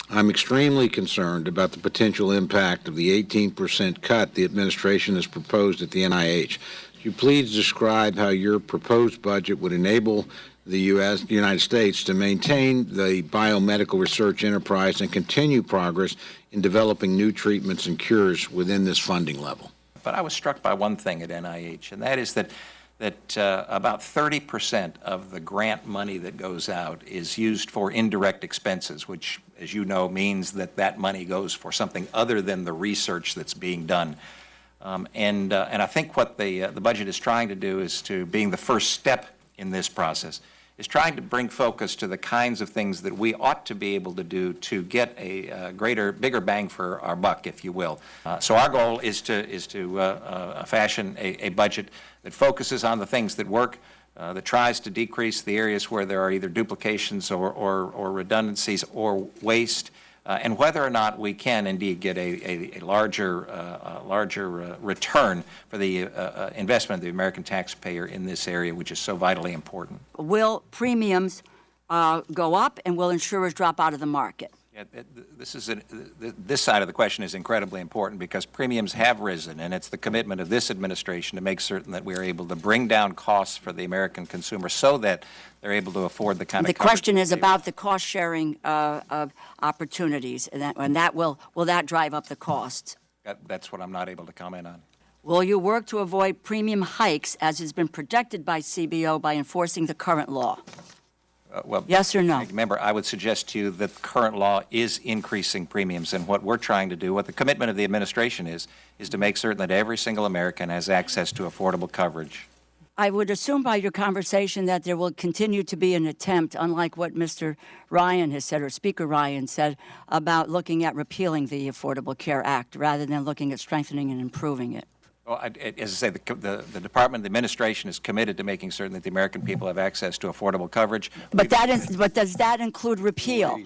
I'm extremely concerned about the potential impact of the 18% cut the administration has proposed at the NIH. Could you please describe how your proposed budget would enable the United States to maintain the biomedical research enterprise and continue progress in developing new treatments and cures within this funding level? But I was struck by one thing at NIH, and that is that about 30% of the grant money that goes out is used for indirect expenses, which, as you know, means that that money goes for something other than the research that's being done. And I think what the budget is trying to do is being the first step in this process, is trying to bring focus to the kinds of things that we ought to be able to do to get a bigger bang for our buck, if you will. So our goal is to fashion a budget that focuses on the things that work, that tries to decrease the areas where there are either duplications or redundancies or waste, and whether or not we can indeed get a larger return for the investment of the American taxpayer in this area, which is so vitally important. Will premiums go up, and will insurers drop out of the market? Yeah, this side of the question is incredibly important because premiums have risen, and it's the commitment of this administration to make certain that we are able to bring down costs for the American consumer so that they're able to afford the kind of coverage. The question is about the cost-sharing opportunities, and will that drive up the costs? That's what I'm not able to comment on. Will you work to avoid premium hikes, as has been projected by CBO, by enforcing the current law? Well, yes or no? Remember, I would suggest to you that the current law is increasing premiums, and what we're trying to do, what the commitment of the administration is to make certain that every single American has access to affordable coverage. I would assume by your conversation that there will continue to be an attempt, unlike what Mr. Ryan has said, or Speaker Ryan said, about looking at repealing the Affordable Care Act rather than looking at strengthening and improving it. Well, as I say, the Department, the administration is committed to making certain that the American people have access to affordable coverage. But does that include repeal?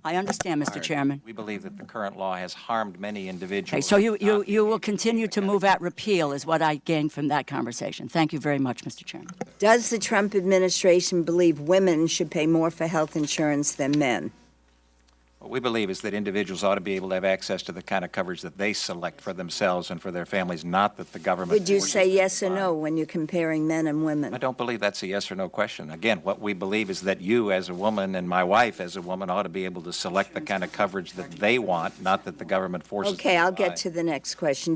I understand, Mr. Chairman. We believe that the current law has harmed many individuals. Okay, so you will continue to move at repeal is what I gained from that conversation. Thank you very much, Mr. Chairman. Does the Trump administration believe women should pay more for health insurance than men? What we believe is that individuals ought to be able to have access to the kind of coverage that they select for themselves and for their families, not that the government... Would you say yes or no when you're comparing men and women? I don't believe that's a yes or no question. Again, what we believe is that you as a woman and my wife as a woman ought to be able to select the kind of coverage that they want, not that the government forces them to buy. Okay, I'll get to the next question.